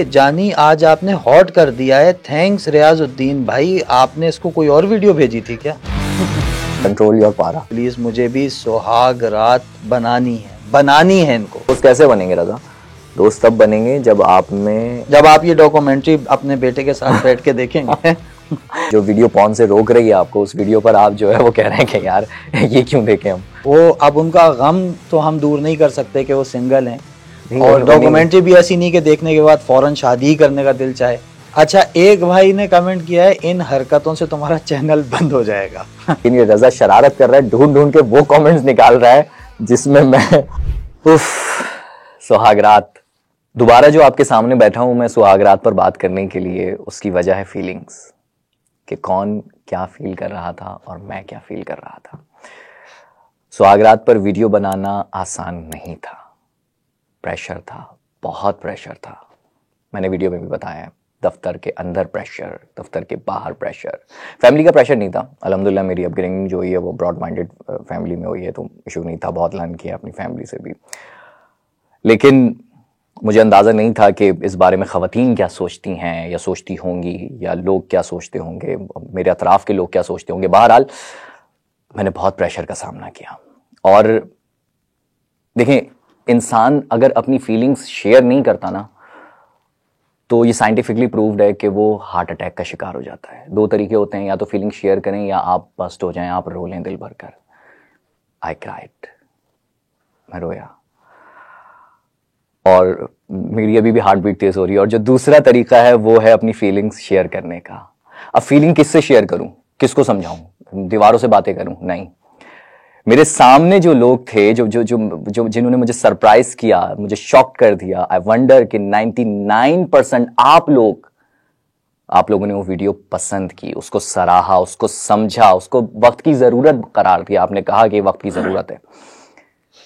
जानी आज आपने हॉट कर दिया है। थैंक्स रियाजुद्दीन भाई, आपने इसको कोई और वीडियो भेजी थी क्या? कंट्रोल योर पारा। प्लीज मुझे भी सुहाग रात बनानी है इनको। दोस्त कैसे बनेंगे रजा? दोस्त तब बनेंगे जब आप ये डॉक्यूमेंट्री अपने बेटे के साथ बैठ के देखेंगे। जो वीडियो पॉर्न से रोक रही है आपको, उस वीडियो पर आप जो है वो कह रहे हैं कि यार ये क्यों देखें हम। वो अब उनका गम तो हम दूर नहीं कर सकते कि वो सिंगल हैं, और डॉक्यूमेंट्री भी ऐसी नहीं कि देखने के बाद फौरन शादी ही करने का दिल चाहे। अच्छा, एक भाई ने कमेंट किया है, इन हरकतों से तुम्हारा चैनल बंद हो जाएगा। ये रजा शरारत कर रहा है, ढूंढ ढूंढ के वो कमेंट्स निकाल रहा है जिसमें मैं सुहागरात दोबारा जो आपके सामने बैठा हूं मैं सुहागरात पर बात करने के लिए। उसकी वजह है फीलिंग्स, कि कौन क्या फील कर रहा था और मैं क्या फील कर रहा था। सुहागरात पर वीडियो बनाना आसान नहीं था, प्रेशर था, बहुत प्रेशर था। मैंने वीडियो में भी बताया है, दफ्तर के अंदर प्रेशर, दफ्तर के बाहर प्रेशर। फैमिली का प्रेशर नहीं था, अल्हम्दुलिल्लाह मेरी अपब्रिंगिंग जो हुई है वो ब्रॉड माइंडेड फैमिली में हुई है, तो इशू नहीं था, बहुत लर्न किया अपनी फैमिली से भी। लेकिन मुझे अंदाज़ा नहीं था कि इस बारे में ख़वातीन क्या सोचती हैं या सोचती होंगी, या लोग क्या सोचते होंगे, मेरे अतराफ़ के लोग क्या सोचते होंगे। बहरहाल मैंने बहुत प्रेशर का सामना किया। और देखें, इंसान अगर अपनी फीलिंग्स शेयर नहीं करता ना, तो ये साइंटिफिकली प्रूव्ड है कि वो हार्ट अटैक का शिकार हो जाता है। दो तरीके होते हैं, या तो फीलिंग शेयर करें या आप बस्ट हो जाएं, आप रो लें दिल भर कर। आई क्राइड, मैं रोया, और मेरी अभी भी हार्ट बीट तेज हो रही है। और जो दूसरा तरीका है वो है अपनी फीलिंग्स शेयर करने का। अब फीलिंग किससे शेयर करूं, किसको समझाऊं, दीवारों से बातें करूं? नहीं, मेरे सामने जो लोग थे, जो जो जो जो जिन्होंने मुझे सरप्राइज किया, मुझे शॉक कर दिया। आई वंडर कि 99% आप लोगों ने वो वीडियो पसंद की, उसको सराहा, उसको समझा, उसको वक्त की जरूरत करार दिया। आपने कहा कि वक्त की जरूरत है,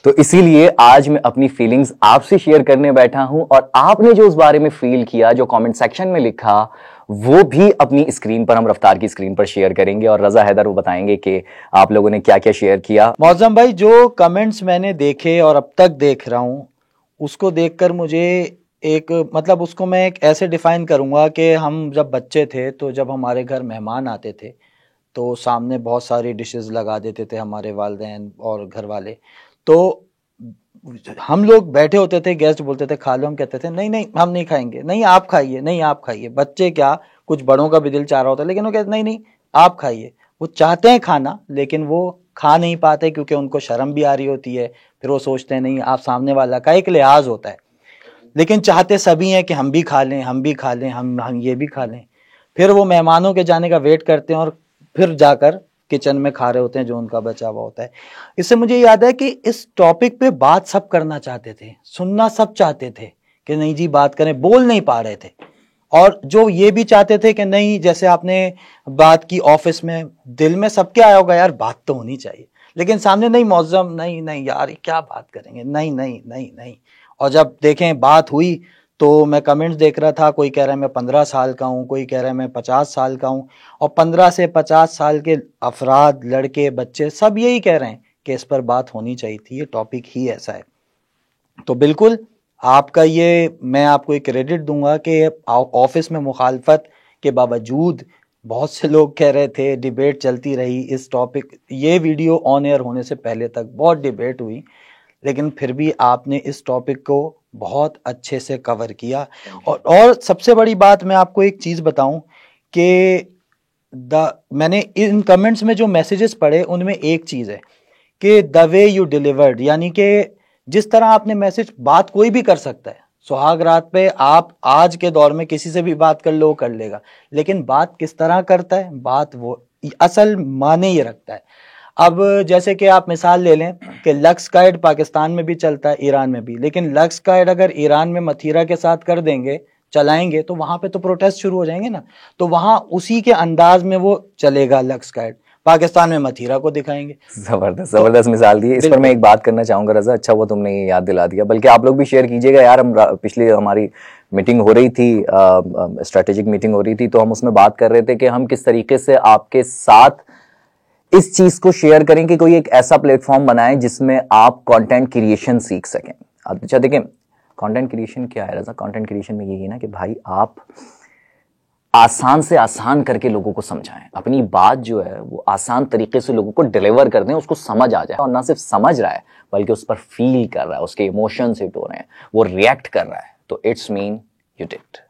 तो इसीलिए आज मैं अपनी फीलिंग्स आपसे शेयर करने बैठा हूं। और आपने जो उस बारे में फील किया, जो कमेंट सेक्शन में लिखा, वो भी अपनी स्क्रीन पर, हम रफ्तार की स्क्रीन पर शेयर करेंगे, और रजा हैदर वो बताएंगे कि आप लोगों ने क्या क्या शेयर किया। मौजम भाई, जो कमेंट्स मैंने देखे और अब तक देख रहा हूं, उसको देखकर मुझे मतलब उसको मैं एक ऐसे डिफाइन करूंगा कि हम जब बच्चे थे तो जब हमारे घर मेहमान आते थे तो सामने बहुत सारी डिशेस लगा देते थे हमारे वालिदैन और घर वाले। तो हम लोग बैठे होते थे, गेस्ट बोलते थे खा लो, हम कहते थे नहीं नहीं हम नहीं खाएंगे, नहीं आप खाइए, नहीं आप खाइए। बच्चे क्या, कुछ बड़ों का भी दिल चाह रहा होता है, लेकिन वो कहते नहीं नहीं आप खाइए। वो चाहते हैं खाना, लेकिन वो खा नहीं पाते क्योंकि उनको शर्म भी आ रही होती है। फिर वो सोचते हैं नहीं, आप सामने वाला का एक लिहाज होता है, लेकिन चाहते सभी हैं कि हम भी खा लें, हम भी खा लें, हम ये भी खा लें। फिर वो मेहमानों के जाने का वेट करते हैं और फिर जाकर किचन में खा रहे होते हैं जो उनका बचा हुआ होता है। इससे मुझे याद है कि इस टॉपिक पे बात सब करना चाहते थे, सुनना सब चाहते थे कि नहीं जी बात करें, बोल नहीं पा रहे थे। और जो ये भी चाहते थे कि नहीं, जैसे आपने बात की ऑफिस में, दिल में सबके आया होगा यार बात तो होनी चाहिए, लेकिन सामने नहीं मौजम, नहीं नहीं यार क्या बात करेंगे, नहीं नहीं नहीं नहीं। और जब देखें बात हुई तो मैं कमेंट्स देख रहा था, कोई कह रहा है मैं 15 साल का हूँ, कोई कह रहा है मैं 50 साल का हूँ, और 15 से 50 साल के अफराद, लड़के बच्चे सब यही कह रहे हैं कि इस पर बात होनी चाहिए थी, ये टॉपिक ही ऐसा है। तो बिल्कुल आपका ये, मैं आपको एक क्रेडिट दूंगा कि ऑफिस में मुखालफत के बावजूद बहुत से लोग कह रहे थे, डिबेट चलती रही इस टॉपिक, ये वीडियो ऑन एयर होने से पहले तक बहुत डिबेट हुई, लेकिन फिर भी आपने इस टॉपिक को बहुत अच्छे से कवर किया। और सबसे बड़ी बात मैं आपको एक चीज़ बताऊं कि मैंने इन कमेंट्स में जो मैसेजेस पढ़े उनमें एक चीज़ है कि द वे यू डिलीवर्ड, यानी कि जिस तरह आपने मैसेज, बात कोई भी कर सकता है सुहाग रात पे, आप आज के दौर में किसी से भी बात कर लो कर लेगा, लेकिन बात किस तरह करता है, बात वो असल माने ये रखता है। अब जैसे कि आप मिसाल ले लें कि लक्स गाइड पाकिस्तान में भी चलता है, ईरान में भी, लेकिन लक्स गाइड अगर ईरान में मथीरा के साथ कर देंगे, चलाएंगे, तो वहां पे तो प्रोटेस्ट शुरू हो जाएंगे ना, तो वहां उसी के अंदाज में वो चलेगा लक्स गाइड, पाकिस्तान में मथीरा को दिखाएंगे। जबरदस्त जबरदस्त मिसाल दी। इस पर मैं एक बात करना चाहूंगा रजा, अच्छा वो तुमने ये याद दिला दिया, बल्कि आप लोग भी शेयर कीजिएगा यार। हम पिछली हमारी मीटिंग हो रही थी, स्ट्रेटेजिक मीटिंग हो रही थी, तो हम उसमें बात कर रहे थे कि हम किस तरीके से आपके साथ इस चीज को शेयर करें कि कोई एक ऐसा प्लेटफॉर्म बनाएं जिसमें आप कंटेंट क्रिएशन सीख सकें। अच्छा देखें, कंटेंट क्रिएशन क्या है रजा? कंटेंट क्रिएशन में यही है ना कि भाई आप आसान से आसान करके लोगों को समझाएं, अपनी बात जो है वो आसान तरीके से लोगों को डिलीवर कर दें, उसको समझ आ जाए, और ना सिर्फ समझ रहा है बल्कि उस पर फील कर रहा है, उसके इमोशंस हिट हो रहे हैं, वो रिएक्ट कर रहा है, तो इट्स मीन यू डिड।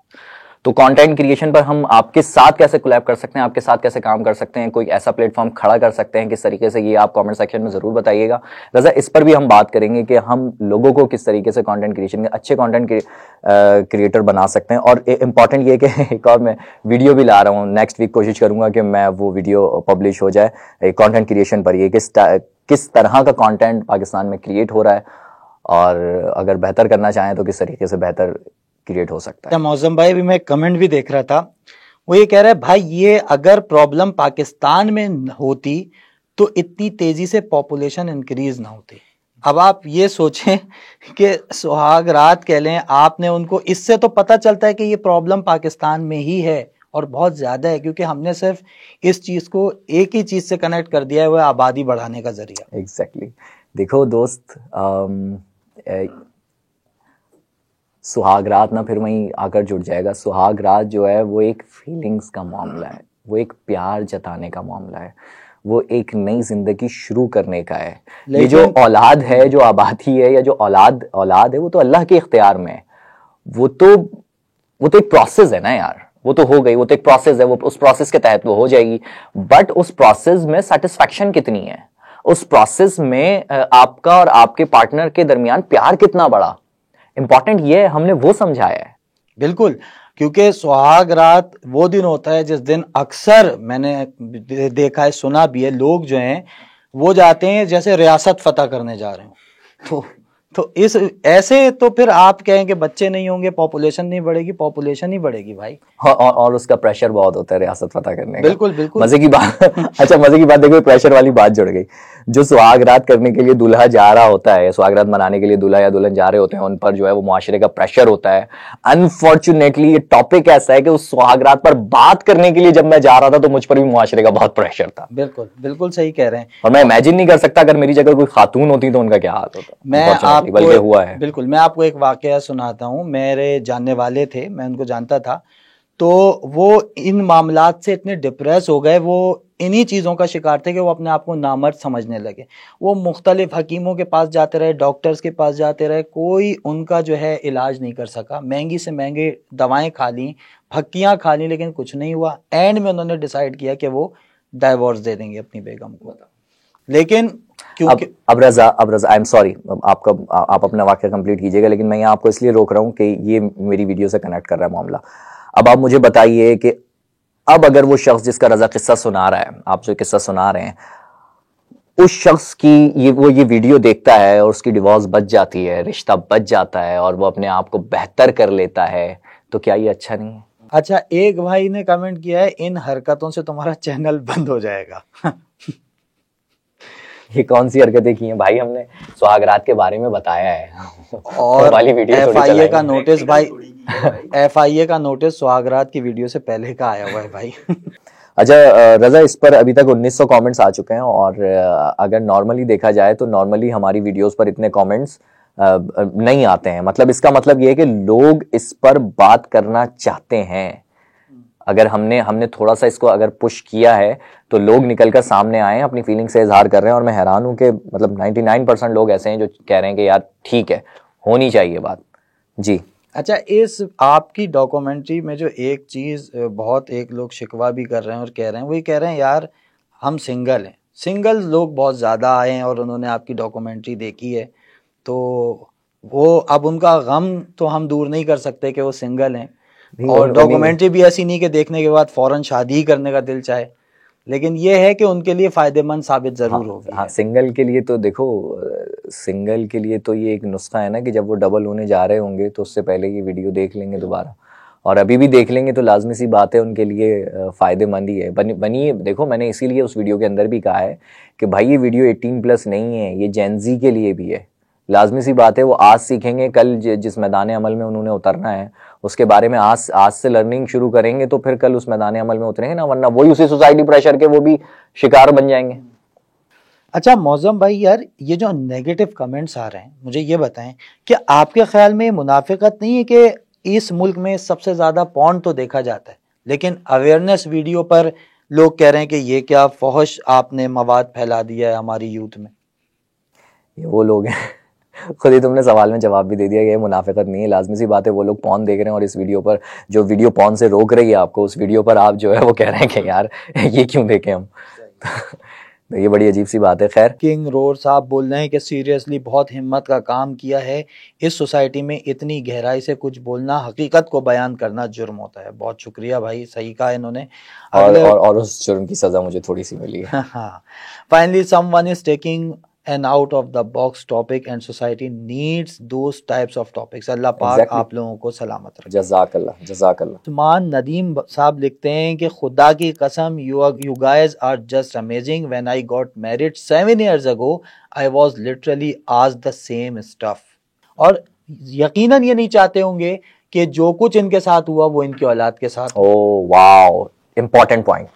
तो कंटेंट क्रिएशन पर हम आपके साथ कैसे कोलैब कर सकते हैं, आपके साथ कैसे काम कर सकते हैं, कोई ऐसा प्लेटफॉर्म खड़ा कर सकते हैं किस तरीके से, ये आप कमेंट सेक्शन में जरूर बताइएगा। रजा इस पर भी हम बात करेंगे कि हम लोगों को किस तरीके से कंटेंट क्रिएशन के अच्छे कंटेंट क्रिएटर बना सकते हैं। और इंपॉर्टेंट ये कि एक और मैं वीडियो भी ला रहा हूँ, नेक्स्ट वीक कोशिश करूंगा कि मैं वो वीडियो पब्लिश हो जाए कंटेंट क्रिएशन पर, ये किस तरह का कंटेंट पाकिस्तान में क्रिएट हो रहा है, और अगर बेहतर करना चाहें तो किस तरीके से बेहतर क्रिएट हो सकता है। मौजम भाई, भी मैं कमेंट भी देख रहा था, वो ये कह रहा है भाई ये अगर प्रॉब्लम पाकिस्तान में होती तो इतनी तेजी से पॉपुलेशन इंक्रीज ना होती। अब आप ये सोचें कि सुहाग रात कह लें, आपने उनको, इससे तो पता चलता है कि ये प्रॉब्लम पाकिस्तान में ही है और बहुत ज्यादा है, क्योंकि हमने सिर्फ इस चीज को एक ही चीज से कनेक्ट कर दिया है, वो आबादी बढ़ाने का जरिया। एग्जैक्टली। देखो दोस्त, सुहाग रात ना फिर वहीं आकर जुड़ जाएगा। सुहाग रात जो है वो एक फीलिंग्स का मामला है, वो एक प्यार जताने का मामला है, वो एक नई जिंदगी शुरू करने का है। ये जो औलाद है, जो आबादी है, या जो औलाद है, वो तो अल्लाह के इख्तियार में है। वो तो एक प्रोसेस है ना यार, वो तो हो गई, वो तो एक प्रोसेस है, वो उस प्रोसेस के तहत वो हो जाएगी। बट उस प्रोसेस में सेटिस्फैक्शन कितनी है, उस प्रोसेस में आपका और आपके पार्टनर के दरमियान प्यार कितना बड़ा, इंपॉर्टेंट ये है, हमने वो समझाया है। बिल्कुल, क्योंकि सुहाग रात वो दिन होता है जिस दिन अक्सर मैंने देखा है, सुना भी है, लोग जो हैं वो जाते हैं जैसे रियासत फतह करने जा रहे हो। तो इस ऐसे तो फिर आप कहें कि बच्चे नहीं होंगे, पॉपुलेशन नहीं बढ़ेगी, पॉपुलेशन ही बढ़ेगी भाई। और उसका प्रेशर बहुत होता है रियासत फतह करने का। बिल्कुल बिल्कुल। मजे की बात अच्छा, मजे की बात देखो, प्रेशर वाली बात जुड़ गई। जो सुहाग रात करने के लिए दूल्हा जा रहा होता है, सुहाग रात मनाने के लिए दूल्हा या दुल्हन जा रहे होते हैं, उन पर जो है वो मुआशरे का प्रेशर होता है। अनफॉर्चुनेटली ये टॉपिक ऐसा है कि उस सुहाग रात पर बात करने के लिए जब मैं जा रहा था तो मुझ पर भी मुआशरे का बहुत प्रेशर था। बिल्कुल बिल्कुल सही कह रहे हैं। और मैं इमेजिन नहीं कर सकता अगर मेरी जगह कोई खातून होती तो उनका क्या हाल होता। बल्कि हुआ है। बिल्कुल, मैं आपको एक वाकया सुनाता हूँ। मेरे जानने वाले थे, मैं उनको जानता था, तो वो इन मामलात से इतने डिप्रेस हो गए, वो इन्हीं चीज़ों का शिकार थे कि वो अपने आप को नामर्द समझने लगे। वो मुख्तलिफ हकीमों के पास जाते रहे, डॉक्टर्स के पास जाते रहे, कोई उनका जो है इलाज नहीं कर सका। महंगी से महंगी दवाएं खा ली, फक्कियाँ खा ली, लेकिन कुछ नहीं हुआ। एंड में उन्होंने डिसाइड किया कि वो डाइवोर्स दे देंगे अपनी बेगम को। लेकिन अब रजा आई एम सॉरी, आप अपना वाक्य कंप्लीट कीजिएगा, लेकिन मैं यहाँ आपको इसलिए रोक रहा हूँ कि ये मेरी वीडियो से कनेक्ट कर रहा है मामला। अब आप मुझे बताइए कि अब अगर वो शख्स जिसका रजा किस्सा सुना रहा है, आप जो किस्सा सुना रहे हैं, उस शख्स की ये वीडियो देखता है और उसकी डिवोर्स बच जाती है, रिश्ता बच जाता है और वो अपने आप को बेहतर कर लेता है, तो क्या ये अच्छा नहीं है? अच्छा, एक भाई ने कमेंट किया है, इन हरकतों से तुम्हारा चैनल बंद हो जाएगा। ये कौन सी हरकतें की हैं भाई? हमने सुहाग रात के बारे में बताया है और वाली वीडियो FIA का नोटिस भाई, FIA का नोटिस सुहाग रात की वीडियो से पहले का आया हुआ है भाई। अच्छा रजा, इस पर अभी तक 1900 कमेंट्स आ चुके हैं, और अगर नॉर्मली देखा जाए तो नॉर्मली हमारी वीडियोस पर इतने कमेंट्स नहीं आते हैं। मतलब इसका मतलब ये है कि लोग इस पर बात करना चाहते हैं। अगर हमने थोड़ा सा इसको अगर पुश किया है तो लोग निकलकर सामने आए हैं, अपनी फीलिंग से इजहार कर रहे हैं, और मैं हैरान हूं कि मतलब 99% लोग ऐसे हैं जो कह रहे हैं कि यार ठीक है, होनी चाहिए बात। जी अच्छा, इस आपकी डॉक्यूमेंट्री में जो एक चीज़ बहुत एक लोग शिकवा भी कर रहे हैं और कह रहे हैं, वही कह रहे हैं यार हम सिंगल हैं। सिंगल लोग बहुत ज़्यादा आए हैं और उन्होंने आपकी डॉक्यूमेंट्री देखी है, तो वो अब उनका गम तो हम दूर नहीं कर सकते कि वो सिंगल हैं। और डॉक्यूमेंट्री भी ऐसी नहीं कि देखने के बाद फौरन शादी ही करने का दिल चाहे, लेकिन ये है कि उनके लिए फायदेमंद साबित जरूर होगी। हाँ, सिंगल के लिए तो देखो, सिंगल के लिए तो ये एक नुस्खा है ना कि जब वो डबल होने जा रहे होंगे तो उससे पहले ये वीडियो देख लेंगे दोबारा, और अभी भी देख लेंगे तो लाजमी सी बात है उनके लिए फायदेमंद ही है। बनिए, देखो मैंने इसीलिए उस वीडियो के अंदर भी कहा है कि भाई ये वीडियो 18+ नहीं है, ये जेनजी के लिए भी है। लाजमी सी बात है, वो आज सीखेंगे, कल जिस मैदान अमल में उन्होंने उतरना है उसके बारे में आज से लर्निंग शुरू करेंगे तो फिर कल उस मैदान अमल में उतरेंगे ना, वरना वही उसी सोसाइटी प्रेशर के वो भी शिकार बन जाएंगे। अच्छा मौजम भाई यार, ये जो नेगेटिव कमेंट्स आ रहे हैं, मुझे ये बताएं कि आपके ख्याल में ये मुनाफिकत नहीं है कि इस मुल्क में सबसे ज्यादा पॉर्न तो देखा जाता है, लेकिन अवेयरनेस वीडियो पर लोग कह रहे हैं कि ये क्या फौहश आपने मवाद फैला दिया है हमारी यूथ में। ये वो लोग हैं खुद ही तुमने सवाल में जवाब भी दे दिया कि ये मुनाफिकत नहीं है, लाजमी सी बात है। वो लोग पॉर्न देख रहे हैं और इस वीडियो पर, जो वीडियो पॉर्न से रोक रही है आपको, उस वीडियो पर आप जो है वो कह रहे हैं कि यार ये क्यों देखें हम। तो ये बड़ी अजीब सी बात है। खैर, किंग रोर साहब बोल रहे हैं कि सीरियसली बहुत हिम्मत का काम किया है, इस सोसाइटी में इतनी गहराई से कुछ बोलना, हकीकत को बयान करना जुर्म होता है। बहुत शुक्रिया भाई, सही कहा इन्होंने। अगले और उस जुर्म की सजा मुझे थोड़ी सी मिली है। हाँ, finally someone is taking an out of the box topic and society needs those types of topics. Allah पाक Exactly. आप लोगों को सलामत रखे। जज़ाकल्लाह जज़ाकल्लाह। उस्मान नदीम साहब लिखते हैं कि खुदा की कसम, you guys are just amazing. When I got married 7 years ago I was literally at the same stuff. और यकीनन ये नहीं चाहते होंगे कि जो कुछ इनके साथ हुआ वो इनकी औलाद के साथ। Oh wow, important point,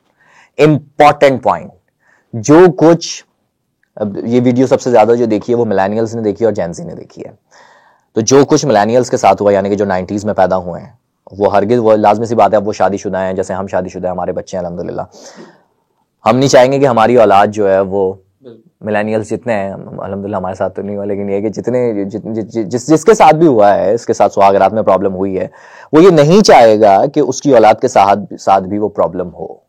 important point. जो कुछ, अब ये वीडियो सबसे ज्यादा जो देखी है वो मिलेनियल्स ने देखी है और जेनजी ने देखी है। तो जो कुछ मिलेनियल्स के साथ हुआ, यानी कि जो 90s में पैदा हुए हैं, वो हरगिज, वो लाजमी सी बात है, अब वो शादीशुदा हैं, जैसे हम शादीशुदा हैं, हमारे बच्चे हैं अल्हम्दुलिल्लाह। हम नहीं चाहेंगे कि हमारी औलाद जो है वो मिलेनियल्स जितने हैं, अल्हम्दुलिल्लाह हमारे साथ तो नहीं हुआ, लेकिन ये है कि जिसके साथ भी हुआ है, इसके साथ सुहागरात में प्रॉब्लम हुई है, वो ये नहीं चाहेगा कि उसकी औलाद के साथ भी वो प्रॉब्लम हो।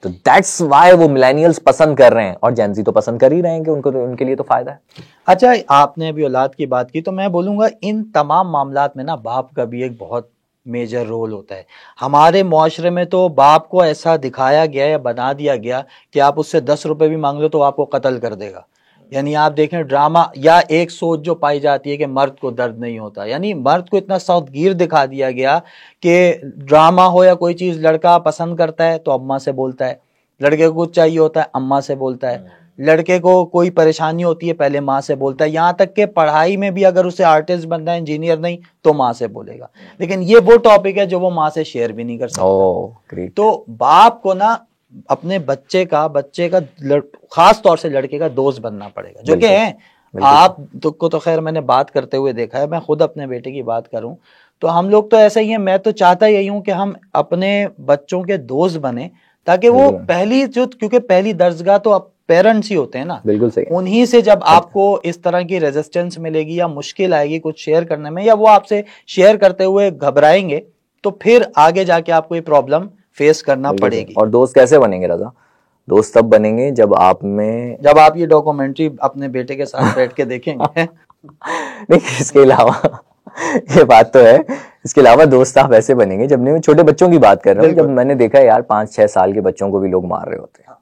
तो दैट्स वाई वो मिलेनियल्स पसंद कर रहे हैं, और जेनजी तो पसंद कर ही रहे हैं कि उनको, उनके लिए तो फायदा है। अच्छा, आपने अभी औलाद की बात की, तो मैं बोलूंगा इन तमाम मामलात में ना बाप का भी एक बहुत मेजर रोल होता है। हमारे मुआशरे में तो बाप को ऐसा दिखाया गया या बना दिया गया कि आप उससे 10 रुपए भी मांग लो तो आपको कत्ल कर देगा। यानी आप देखें ड्रामा, या एक सोच जो पाई जाती है कि मर्द को दर्द नहीं होता, यानी मर्द को इतना सख्तगीर दिखा दिया गया कि ड्रामा हो या कोई चीज, लड़का पसंद करता है तो अम्मा से बोलता है, लड़के को कुछ चाहिए होता है अम्मा से बोलता है, लड़के को कोई परेशानी होती है पहले माँ से बोलता है, यहाँ तक कि पढ़ाई में भी अगर उसे आर्टिस्ट बनना है, इंजीनियर नहीं, तो माँ से बोलेगा। लेकिन ये वो टॉपिक है जो वो माँ से शेयर भी नहीं कर सकता। तो बाप को ना अपने बच्चे का खास तौर से लड़के का दोस्त बनना पड़ेगा, जो कि है आप को तो खैर मैंने बात करते हुए देखा है। मैं खुद अपने बेटे की बात करूं तो हम लोग तो ऐसा ही हैं। मैं तो चाहता यही हूं कि हम अपने बच्चों के दोस्त बने, ताकि वो क्योंकि पहली दर्जगाह तो पेरेंट्स ही होते हैं ना। बिल्कुल सही। उन्हीं से जब आपको इस तरह की रेजिस्टेंस मिलेगी या मुश्किल आएगी कुछ शेयर करने में, या वो आपसे शेयर करते हुए घबराएंगे, तो फिर आगे जाके आपको ये प्रॉब्लम फेस करना पड़ेगी। और दोस्त कैसे बनेंगे रजा? दोस्त तब बनेंगे जब आप ये डॉक्यूमेंट्री अपने बेटे के साथ बैठ के देखेंगे। नहीं, इसके अलावा ये बात तो है, इसके अलावा दोस्त आप ऐसे बनेंगे, जब मैं छोटे बच्चों की बात कर रहा हूँ, जब मैंने देखा यार 5-6 साल के बच्चों को भी लोग मार रहे होते हैं।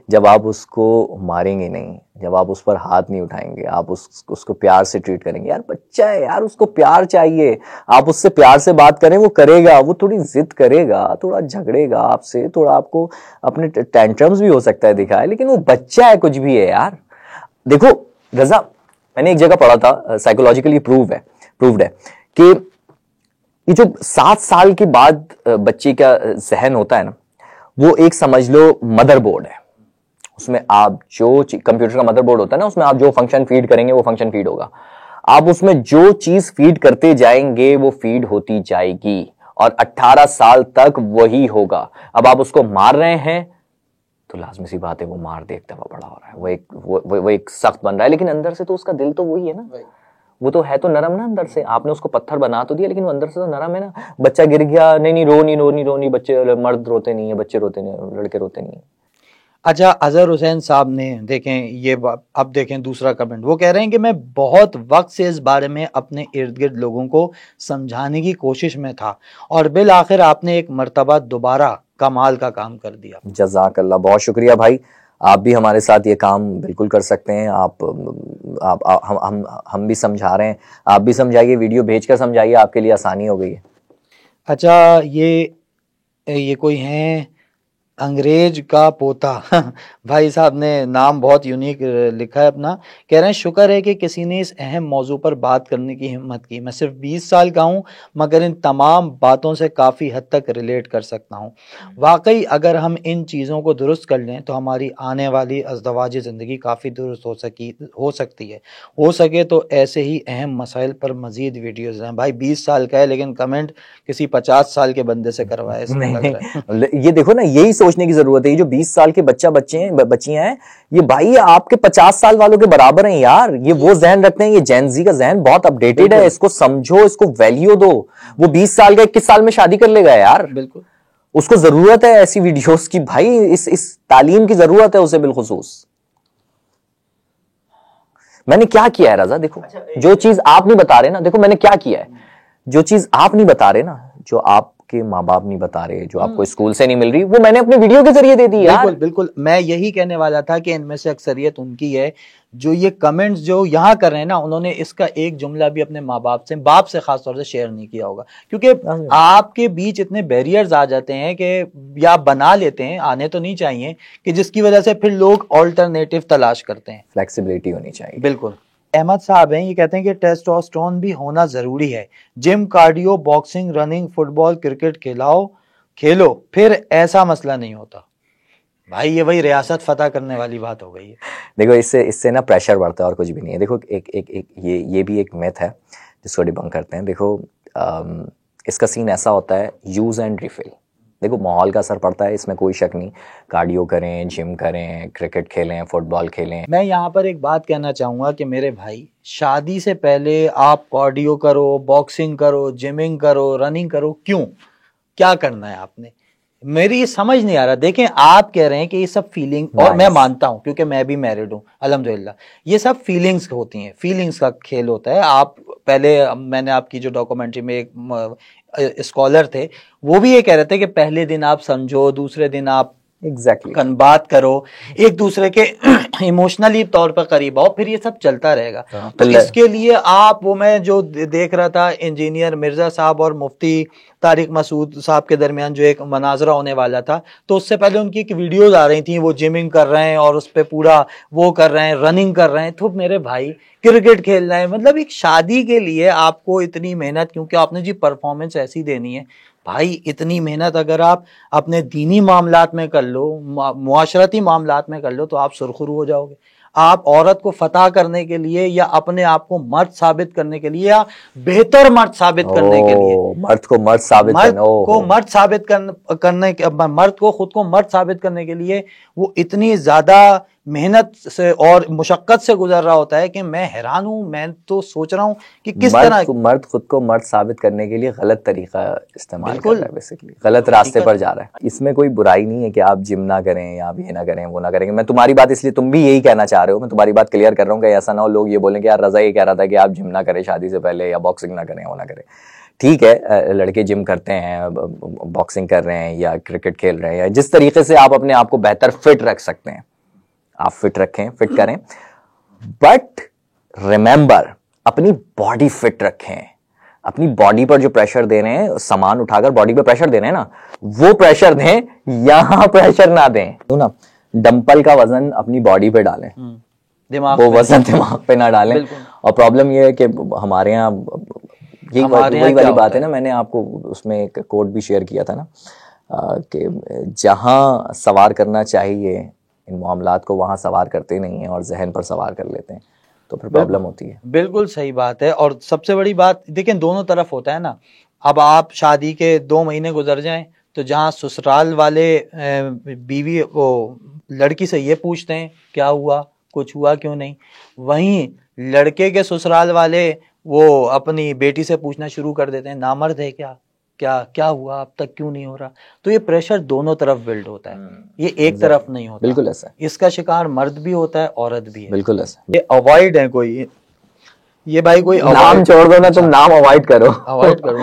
जब आप उसको मारेंगे नहीं, जब आप उस पर हाथ नहीं उठाएंगे, आप उसको प्यार से ट्रीट करेंगे, यार बच्चा है यार, उसको प्यार चाहिए, आप उससे प्यार से बात करें, वो करेगा, वो थोड़ी जिद करेगा, थोड़ा झगड़ेगा आपसे, थोड़ा आपको अपने टेंट्रम्स भी हो सकता है दिखाए, लेकिन वो बच्चा है, कुछ भी है यार। देखो रजा, मैंने एक जगह पढ़ा था, साइकोलॉजिकली प्रूव्ड है कि ये जो 7 साल के बाद बच्चे का जहन होता है ना, वो एक समझ लो मदरबोर्ड है। उसमें आप जो कंप्यूटर का मदरबोर्ड होता है ना, उसमें आप जो फंक्शन फीड करेंगे वो फंक्शन फीड होगा। आप उसमें जो चीज फीड करते जाएंगे वो फीड होती जाएगी, और 18 साल तक वही होगा। अब आप उसको मार रहे हैं तो लाजमी सी बात है वो मार दे, एक दफा बड़ा हो रहा है, वो एक सख्त बन रहा है, लेकिन अंदर से तो उसका दिल तो वही है ना, वो तो है तो नरम ना अंदर से। आपने उसको पत्थर बना तो दिया, लेकिन वो अंदर से तो नरम है ना। बच्चा गिर गया, नहीं रो, बच्चे, मर्द रोते नहीं है, बच्चे रोते नहीं, लड़के रोते नहीं है। अच्छा, अजहर हुसैन साहब ने देखें ये, अब देखें दूसरा कमेंट, वो कह रहे हैं कि मैं बहुत वक्त से इस बारे में अपने इर्द गिर्द लोगों को समझाने की कोशिश में था, और बिल आखिर आपने एक मर्तबा दोबारा कमाल का काम कर दिया। जज़ाकल्लाह, बहुत शुक्रिया भाई। आप भी हमारे साथ ये काम बिल्कुल कर सकते हैं। हम भी समझा रहे हैं, आप भी समझाइए, वीडियो भेजकर समझाइए, आपके लिए आसानी हो गई है। अच्छा, ये कोई हैं अंग्रेज का पोता भाई साहब ने नाम बहुत यूनिक लिखा है अपना। कह रहे हैं शुक्र है कि किसी ने इस अहम मौजू पर बात करने की हिम्मत की। मैं सिर्फ 20 साल का हूँ मगर इन तमाम बातों से काफ़ी हद तक रिलेट कर सकता हूँ। वाकई अगर हम इन चीज़ों को दुरुस्त कर लें तो हमारी आने वाली अज़दवाजी ज़िंदगी काफ़ी दुरुस्त हो सकती है। हो सके तो ऐसे ही अहम मसाइल पर मज़ीद वीडियोज़ हैं। भाई 20 साल का है लेकिन कमेंट किसी 50 साल के बंदे से करवाए ऐसा लग रहा है। ये देखो ना, यही सोचने की जरूरत है। ये जो 20 साल के बच्चियां हैं, ये भाई आपके 50 साल वालों के बराबर हैं यार। ये वो जहन रखते हैं। ये जेन जी का जहन बहुत अपडेटेड है। इसको समझो, इसको वैल्यू दो। वो 20 साल का 21 साल में शादी कर लेगा यार। बिल्कुल, उसको जरूरत है ऐसी वीडियोस की भाई। इस तालीम की जरूरत है उसे बिलखुसूस। मैंने क्या किया है रजा, देखो जो चीज आप नहीं बता रहे ना, देखो मैंने क्या किया है। जो चीज आप नहीं बता रहे ना, जो आपके माँ बाप नहीं बता रहे, जो आपको स्कूल से नहीं मिल रही, वो मैंने अपने वीडियो के जरिए दे दी यार। बिल्कुल बिल्कुल, मैं यही कहने वाला था कि इनमें से अक्सरियत उनकी है जो ये कमेंट्स जो यहाँ कर रहे हैं ना, उन्होंने इसका एक जुमला भी अपने माँ बाप से खासतौर से शेयर नहीं किया होगा। क्योंकि आपके बीच इतने बैरियर्स आ जाते हैं कि या बना लेते हैं, आने तो नहीं चाहिए, कि जिसकी वजह से फिर लोग ऑल्टरनेटिव तलाश करते हैं। फ्लेक्सिबिलिटी होनी चाहिए। बिल्कुल। अहमद साहब हैं, ये कहते हैं कि टेस्टोस्टेरोन भी होना जरूरी है। Gym, cardio, boxing, running, football, cricket खेलो फिर ऐसा मसला नहीं होता। भाई ये वही रियासत फतह करने वाली बात हो गई है। देखो इससे ना प्रेशर बढ़ता है और कुछ भी नहीं है। देखो एक ये भी एक मिथ है जिसको डिबंक करते हैं। देखो इसका सीन ऐसा होता है, यूज एंड रिफिल। देखो माहौल का असर पड़ता है, इसमें कोई शक नहीं। कार्डियो करें, जिम करें, क्रिकेट खेलें, फुटबॉल खेलें। मैं यहाँ पर एक बात कहना चाहूँगा कि मेरे भाई, शादी से पहले आप कार्डियो करो, बॉक्सिंग करो, जिमिंग करो, रनिंग करो, क्यों? क्या करना है आपने? मेरी ये समझ नहीं आ रहा। देखें, आप कह रहे हैं कि ये सब फीलिंग, और मैं मानता हूं क्योंकि मैं भी मैरिड हूं अल्हम्दुलिल्लाह, ये सब फीलिंग्स होती हैं, फीलिंग्स का खेल होता है। आप पहले, मैंने आपकी जो डॉक्यूमेंट्री में एक स्कॉलर थे, वो भी ये कह रहे थे कि पहले दिन आप समझो, दूसरे दिन आप बात करो, एक दूसरे के इमोशनली तौर पर करीब आओ, फिर ये सब चलता रहेगा। तो इसके लिए आप, वो मैं जो देख रहा था, इंजीनियर मिर्जा साहब और मुफ्ती तारिक मसूद साहब के दरमियान जो एक मनाजरा होने वाला था, तो उससे पहले उनकी एक वीडियोज आ रही थी, वो जिमिंग कर रहे हैं और उस पर पूरा वो कर रहे हैं, रनिंग कर रहे हैं। तो मेरे भाई क्रिकेट खेल रहे हैं। मतलब एक शादी के लिए आपको इतनी मेहनत, क्योंकि आपने जी परफॉर्मेंस ऐसी देनी है भाई, इतनी मेहनत अगर आप अपने दीनी मामलात में कर लो, मुआशरती मामलात में कर लो, तो आप सुरखरू हो जाओगे। आप औरत को फतह करने के लिए या अपने आप को मर्द साबित करने के लिए या बेहतर मर्द साबित करने के लिए, मर्द को मर्द साबित मर्द को खुद को मर्द साबित करने के लिए वो इतनी ज्यादा मेहनत से और मुशक्कत से गुजर रहा होता है कि मैं हैरान हूं। मैं तो सोच रहा हूं कि किस तरह मर्द खुद को मर्द साबित करने के लिए गलत तरीका इस्तेमाल कर रहा है, बेसिकली गलत रास्ते पर जा रहा है। इसमें कोई बुराई नहीं है कि आप जिम ना करें या आप ये ना करें, वो ना करेंगे। मैं तुम्हारी बात, इसलिए तुम भी यही कहना चाह रहे हो, मैं तुम्हारी बात क्लियर कर रहा हूँ कि ऐसा ना हो लोग ये बोलें कि यार रजा ये कह रहा था कि आप जिम ना करें शादी से पहले, या बॉक्सिंग ना करें, वो ना करें। ठीक है, लड़के जिम करते हैं, बॉक्सिंग कर रहे हैं या क्रिकेट खेल रहे हैं, या जिस तरीके से आप अपने आप को बेहतर फिट रख सकते हैं आप फिट रखें, फिट करें। बट रिमेंबर, अपनी बॉडी फिट रखें। अपनी बॉडी पर जो प्रेशर दे रहे हैं, सामान उठाकर बॉडी पर प्रेशर दे रहे हैं ना, वो प्रेशर दें, यहां प्रेशर ना दें। तो ना डंपल का वजन अपनी बॉडी पे डालें, वो वजन दिमाग पे ना डालें। और प्रॉब्लम ये है कि हमारे यहाँ यही वाली बात है ना, मैंने आपको उसमें एक कोड भी शेयर किया था ना, कि जहां सवार करना चाहिए इन मामलात को, वहां सवार करते नहीं है और जहन पर सवार कर लेते हैं, तो फिर प्रॉब्लम होती है। बिल्कुल सही बात है। और सबसे बड़ी बात देखें, दोनों तरफ होता है ना। अब आप शादी के 2 महीने गुजर जाएं तो जहां ससुराल वाले बीवी वो लड़की से ये पूछते हैं क्या हुआ, कुछ हुआ क्यों नहीं, वहीं लड़के के ससुराल वाले वो अपनी बेटी से पूछना शुरू कर देते हैं नामर्द है क्या, क्या हुआ, अब तक क्यों नहीं हो रहा। तो ये प्रेशर दोनों तरफ बिल्ड होता है, ये एक तरफ नहीं होता। बिल्कुल ऐसा, इसका शिकार मर्द भी होता है, औरत भी है। बिल्कुल ऐसा। ये अवॉइड है कोई, ये भाई कोई नाम छोड़ दो ना, तुम नाम अवॉइड करो,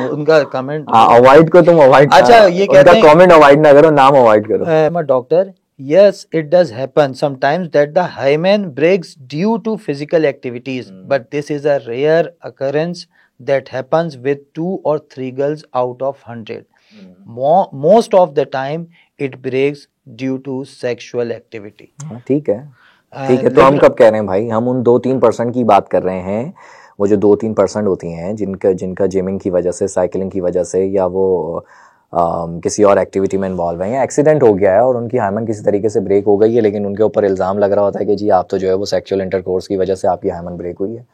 उनका कमेंट अवॉइड को तुम अवॉइड। अच्छा, ये कहते हैं कमेंट अवॉइड ना करो, नाम अवॉइड करो। Doctor, yes, it does happen sometimes that the hymen breaks due to physical activities, but this is a rare occurrence that happens with 2 or 3 girls out of 100. Most of the time it breaks due to sexual activity. ठीक है, ठीक है। तो हम कब कह रहे हैं भाई, हम उन 2-3% की बात कर रहे हैं। वो जो 2-3% होती हैं जिनका जिमिंग की वजह से, साइकिलिंग की वजह से, या वो किसी और एक्टिविटी में इन्वॉल्व है, या एक्सीडेंट हो गया है और उनकी हाइमन किसी तरीके से ब्रेक हो गई है, लेकिन उनके ऊपर इल्ज़ाम लग रहा होता है कि जी आप तो जो है वो सेक्सुअल इंटरकोर्स की वजह से आपकी हाइमन ब्रेक हुई है,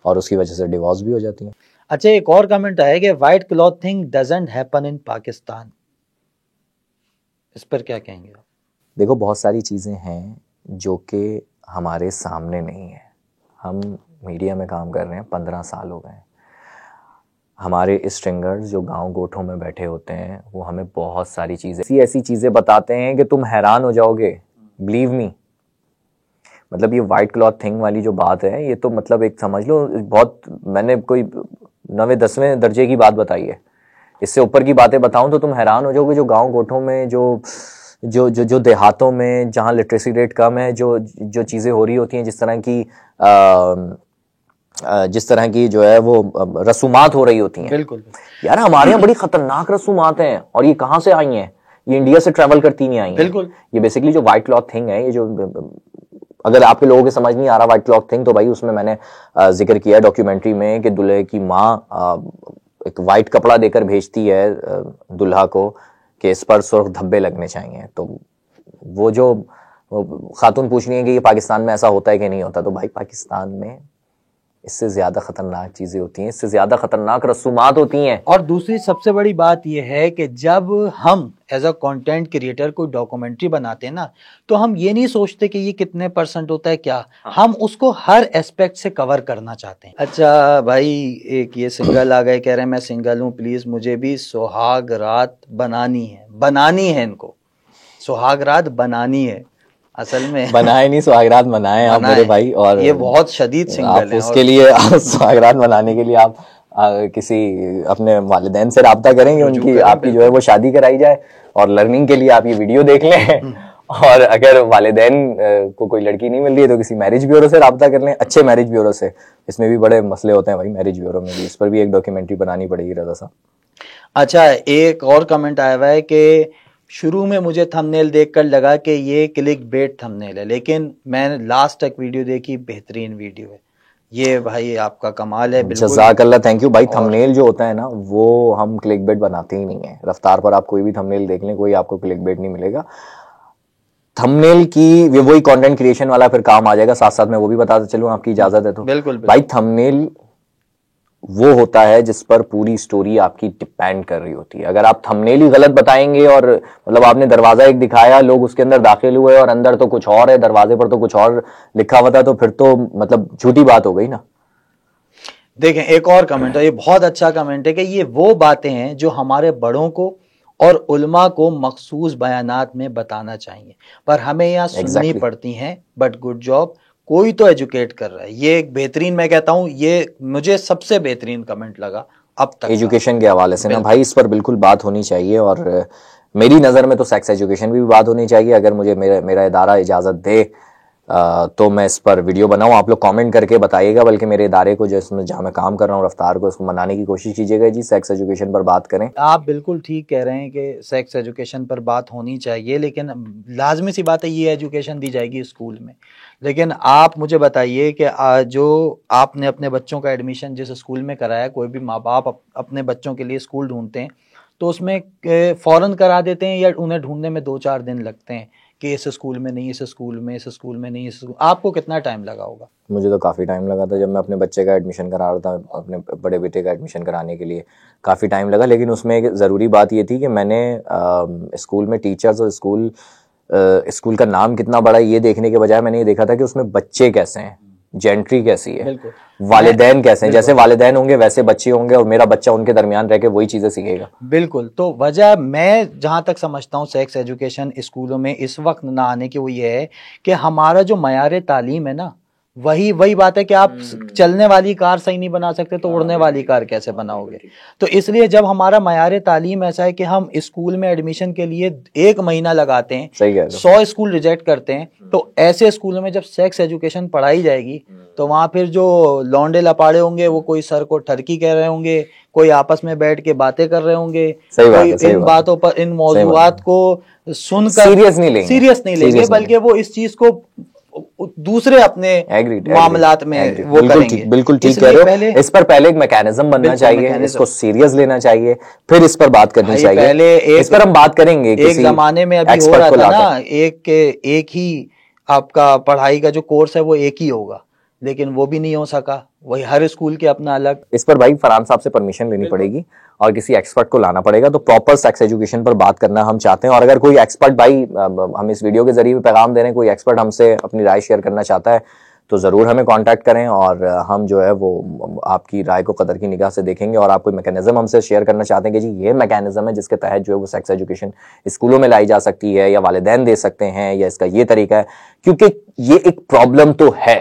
और उसकी वजह से डिवोर्स भी हो जाती है। अच्छा, एक और कमेंट आया कि white clothing doesn't happen in Pakistan, इस पर क्या कहेंगे आप? देखो, बहुत सारी चीज़ें हैं जो कि हमारे सामने नहीं है। हम मीडिया में काम कर रहे हैं, 15 साल हो गए। हमारे स्ट्रिंगर्स जो गांव गोठों में बैठे होते हैं वो हमें बहुत सारी चीज़ें, ऐसी चीज़ें बताते हैं कि तुम हैरान हो जाओगे। बिलीव मी, मतलब ये वाइट क्लॉथ थिंग वाली जो बात है, ये तो मतलब एक समझ लो बहुत, मैंने कोई 9वें-10वें दर्जे की बात बताई है। इससे ऊपर की बातें बताऊं तो तुम हैरान हो जाओगे। जो गांव गोठों में, जो देहातों में, जहां लिटरेसी रेट कम है, जो चीज़ें हो रही होती हैं, जिस तरह की जो है वो रसूमात हो रही होती हैं। बिल्कुल यार, हमारे यहाँ बड़ी खतरनाक रसूमात हैं, और ये कहाँ से आई हैं? ये इंडिया से ट्रेवल करती नहीं आई हैं। बिल्कुल। ये बेसिकली जो व्हाइट क्लॉथ थिंग है, ये जो, अगर आपके लोगों के समझ नहीं आ रहा व्हाइट क्लॉथ थिंग, तो भाई उसमें मैंने जिक्र किया डॉक्यूमेंट्री में कि दूल्हे की माँ एक वाइट कपड़ा देकर भेजती है दूल्हा को कि इस पर सुर्ख धब्बे लगने चाहिए। तो वो जो खातून पूछ रही है कि ये पाकिस्तान में ऐसा होता है कि नहीं होता, तो भाई पाकिस्तान में इससे ज्यादा खतरनाक चीजें होती हैं, इससे ज्यादा खतरनाक रसूमात होती हैं। और दूसरी सबसे बड़ी बात यह है कि जब हम एज अ कंटेंट क्रिएटर कोई डॉक्यूमेंट्री बनाते हैं ना, तो हम ये नहीं सोचते कि ये कितने % होता है क्या, हम उसको हर एस्पेक्ट से कवर करना चाहते हैं। अच्छा भाई, एक ये सिंगल आ गए, कह रहे हैं मैं सिंगल हूँ, प्लीज मुझे भी सुहाग रात बनानी है इनको सुहाग रात बनानी है। असल में बनाए नहीं, सुहागरात मनाए आप मेरे भाई। और ये बहुत शदीद सिंगल है, उसके लिए सुहागरात मनाने के लिए आप किसी अपने वालिदैन से राब्ता करेंगे, उनकी आपकी जो है वो शादी कराई जाए, और लर्निंग के लिए आप ये वीडियो देख लें। और अगर वालिदैन को कोई लड़की नहीं मिल रही है तो किसी मैरिज ब्यूरो से राब्ता कर लें, अच्छे मैरिज ब्यूरो से। इसमें भी बड़े मसले होते हैं भाई मैरिज ब्यूरो में भी, इस पर भी एक डॉक्यूमेंट्री बनानी पड़ेगी रजा साहब। अच्छा, एक और कमेंट आया हुआ है कि शुरू में मुझे थंबनेल देखकर लगा कि ये क्लिक बेट थंबनेल है, लेकिन मैंने लास्ट तक वीडियो देखी, बेहतरीन वीडियो है ये। भाई आपका कमाल है। जज़ाकल्लाह, थैंक यू भाई। थंबनेल जो होता है ना, वो हम क्लिक बेट बनाते ही नहीं है। रफ्तार पर आप कोई भी थंबनेल देख लें, कोई आपको क्लिक बेट नहीं मिलेगा। थंबनेल की वही कंटेंट क्रिएशन वाला फिर काम आ जाएगा। साथ साथ में वो भी बताते चलूं, आपकी इजाजत है तो। बिल्कुल भाई, थंबनेल वो होता है जिस पर पूरी स्टोरी आपकी डिपेंड कर रही होती है। अगर आप थंबनेल ही गलत बताएंगे, और मतलब आपने दरवाजा एक दिखाया, लोग उसके अंदर दाखिल हुए और अंदर तो कुछ और है, दरवाजे पर तो कुछ और लिखा हुआ था, तो फिर तो मतलब झूठी बात हो गई ना। देखें, एक और कमेंट है, ये बहुत अच्छा कमेंट है कि ये वो बातें हैं जो हमारे बड़ों को और उलमा को मखसूस बयानात में बताना चाहिए, पर हमें यहाँ सुननी पड़ती हैं। बट गुड जॉब, कोई तो एजुकेट कर रहा है। ये एक बेहतरीन, मैं कहता हूँ ये मुझे सबसे बेहतरीन कमेंट लगा अब तक एजुकेशन के हवाले से ना भाई। इस पर बिल्कुल बात होनी चाहिए, और मेरी नज़र में तो सेक्स एजुकेशन भी बात होनी चाहिए। अगर मुझे मेरा इदारा इजाज़त दे तो मैं इस पर वीडियो बनाऊं। आप लोग कमेंट करके बताइएगा, बल्कि मेरे इदारे को जहाँ मैं काम कर रहा हूँ, रफ्तार को, उसको मनाने की कोशिश कीजिएगा जी, सेक्स एजुकेशन पर बात करें। आप बिल्कुल ठीक कह रहे हैं कि सेक्स एजुकेशन पर बात होनी चाहिए, लेकिन लाजमी सी बात है ये एजुकेशन दी जाएगी स्कूल में। लेकिन आप मुझे बताइए कि जो आपने अपने बच्चों का एडमिशन जिस स्कूल में कराया, कोई भी माँ बाप अपने बच्चों के लिए स्कूल ढूंढते हैं तो उसमें फ़ौरन करा देते हैं, या उन्हें ढूंढने में 2-4 दिन लगते हैं कि इस स्कूल में नहीं, इस स्कूल में, इस स्कूल में नहीं, इस स्कूल। आपको कितना टाइम लगा होगा? मुझे तो काफ़ी टाइम लगा था। जब मैं अपने बच्चे का एडमिशन करा रहा था, अपने बड़े बेटे का एडमिशन कराने के लिए काफ़ी टाइम लगा। लेकिन उसमें एक ज़रूरी बात ये थी कि मैंने स्कूल में टीचर्स और स्कूल का नाम कितना बड़ा ये देखने के बजाय मैंने ये देखा था कि उसमें बच्चे कैसे हैं, जेंट्री कैसी है, वालिदैन कैसे हैं। जैसे वालिदैन होंगे वैसे बच्चे होंगे, और मेरा बच्चा उनके दरमियान रह के वही चीजें सीखेगा। बिल्कुल। तो वजह मैं जहां तक समझता हूं सेक्स एजुकेशन स्कूलों में इस वक्त ना आने की वो ये है कि हमारा जो मयार तालीम है ना, वही बात है कि आप चलने वाली कार सही नहीं बना सकते तो उड़ने वाली कार कैसे बनाओगे। तो इसलिए जब हमारा मयार तालीम ऐसा है कि हम स्कूल में एडमिशन के लिए 1 महीना लगाते हैं, 100 स्कूल रिजेक्ट करते हैं, तो ऐसे स्कूलों में जब सेक्स एजुकेशन पढ़ाई जाएगी तो वहां फिर जो लौंडे लपाड़े होंगे वो कोई सर को ठरकी कह रहे होंगे, कोई आपस में बैठ के बातें कर रहे होंगे, कोई इन बातों पर, इन मौजूआत को सुनकर सीरियस नहीं लेंगे, बल्कि वो इस चीज को दूसरे अपने मामलात में वो करेंगे। बिल्कुल ठीक कह रहे हो। इस पर पहले एक मैकेनिज्म बनना चाहिए, इसको सीरियस लेना चाहिए, फिर इस पर बात करनी चाहिए। पहले इस पर हम बात करेंगे। एक जमाने में अभी हो रहा था ना, एक ही आपका पढ़ाई का जो कोर्स है वो एक ही होगा, लेकिन वो भी नहीं हो सका, वही हर स्कूल के अपना अलग। इस पर भाई फरहान साहब से परमिशन लेनी पड़ेगी और किसी एक्सपर्ट को लाना पड़ेगा। तो प्रॉपर सेक्स एजुकेशन पर बात करना हम चाहते हैं, और अगर कोई एक्सपर्ट भाई, हम इस वीडियो के जरिए भी पैगाम दे रहे हैं, कोई एक्सपर्ट हमसे अपनी राय शेयर करना चाहता है तो जरूर हमें कांटेक्ट करें, और हम जो है वो आपकी राय को कदर की निगाह से देखेंगे। और आप कोई मैकेनिज्म हमसे शेयर करना चाहते हैं कि जी ये मैकेनिज्म है जिसके तहत जो है वो सेक्स एजुकेशन स्कूलों में लाई जा सकती है, या वालिदैन दे सकते हैं, या इसका ये तरीका है, क्योंकि ये एक प्रॉब्लम तो है,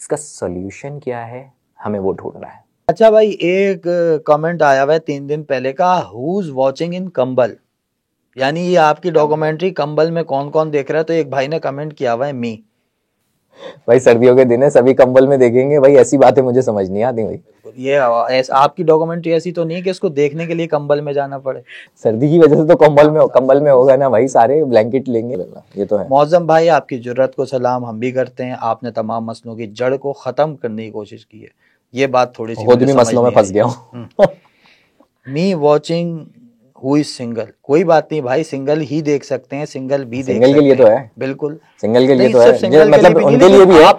इसका सोल्यूशन क्या है हमें वो ढूंढना है। अच्छा भाई, एक कमेंट आया हुआ है 3 दिन पहले का, हु इज वॉचिंग इन कंबल, यानी ये आपकी डॉक्यूमेंट्री कंबल में कौन कौन देख रहा है। तो एक भाई ने कमेंट किया हुआ है मी। भाई सर्दियों के दिन है, सभी कंबल में देखेंगे भाई, ऐसी बातें मुझे समझ नहीं आती भाई। ये आपकी डॉक्यूमेंट्री ऐसी तो नहीं कि इसको देखने के लिए कंबल में जाना पड़े। सर्दी की वजह से तो कंबल में होगा ना भाई, सारे ब्लैंकेट लेंगे, ये तो है। मौजम भाई, आपकी जुर्रत को सलाम हम भी करते हैं, आपने तमाम मसलों की जड़ को खत्म करने की कोशिश की है। ये बात थोड़ी सी खुद भी मसलों में फंस गया हूँ। मी वॉचिंग हु इज सिंगल, कोई बात नहीं भाई, सिंगल ही देख सकते हैं, सिंगल भी देख सकते हैं। सिंगल के लिए तो है, बिल्कुल सिंगल के लिए तो है, मतलब उनके लिए भी है,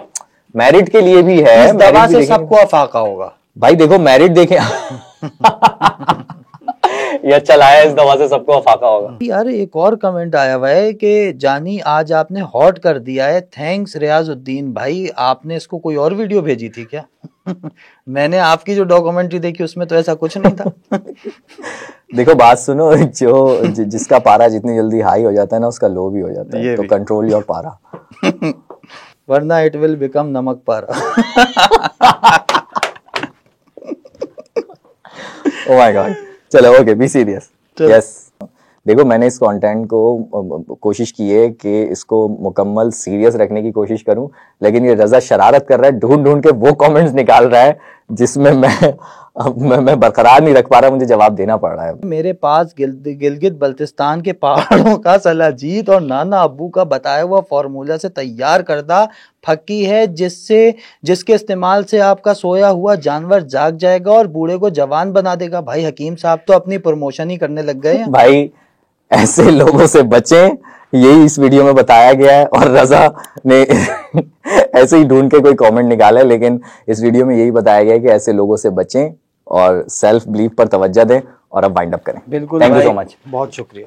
मैरिड के लिए भी है। इस दवा से सबको अफाका होगा भाई, देखो मैरिड देखे ये अच्छा लाया, इस दवा से सबको अफाका होगा। यार एक और कमेंट आया हुआ है कि जानी आज आपने हॉट कर दिया है, थैंक्स रियाजुद्दीन भाई। आपने इसको कोई और वीडियो भेजी थी क्या? मैंने आपकी जो डॉक्यूमेंट्री देखी उसमें तो ऐसा कुछ नहीं था। देखो बात सुनो, जिसका पारा जितनी जल्दी हाई हो जाता है ना, उसका लो भी हो जाता है, तो कंट्रोल योर पारा, वरना इट विल बिकम नमक पारा। ओह माय गॉड, चलो ओके, बी सीरियस। यस, देखो मैंने इस कंटेंट को कोशिश की है कि इसको मुकम्मल सीरियस रखने की कोशिश करूं, लेकिन ये रजा शरारत कर रहा है, ढूंढ के वो कमेंट्स निकाल रहा है जिसमें मैं बरकरार नहीं रख पा रहा, मुझे जवाब देना पड़ रहा है। मेरे पास गिलगित बल्तिस्तान के पहाड़ों का सलाजीत और नाना अब्बू का बताया हुआ फॉर्मूला से तैयार करदा फक्की है, जिसके इस्तेमाल से आपका सोया हुआ जानवर जाग जाएगा और बूढ़े को जवान बना देगा। भाई हकीम साहब तो अपनी प्रमोशन ही करने लग गए हैं। भाई ऐसे लोगों से बचें, यही इस वीडियो में बताया गया है, और रजा ने ऐसे ही ढूंढ के कोई कमेंट निकाला है, लेकिन इस वीडियो में यही बताया गया है कि ऐसे लोगों से बचें और सेल्फ बिलीफ पर तवज्जो दें, और अब वाइंड अप करें। बिल्कुल, थैंक यू सो मच, बहुत शुक्रिया।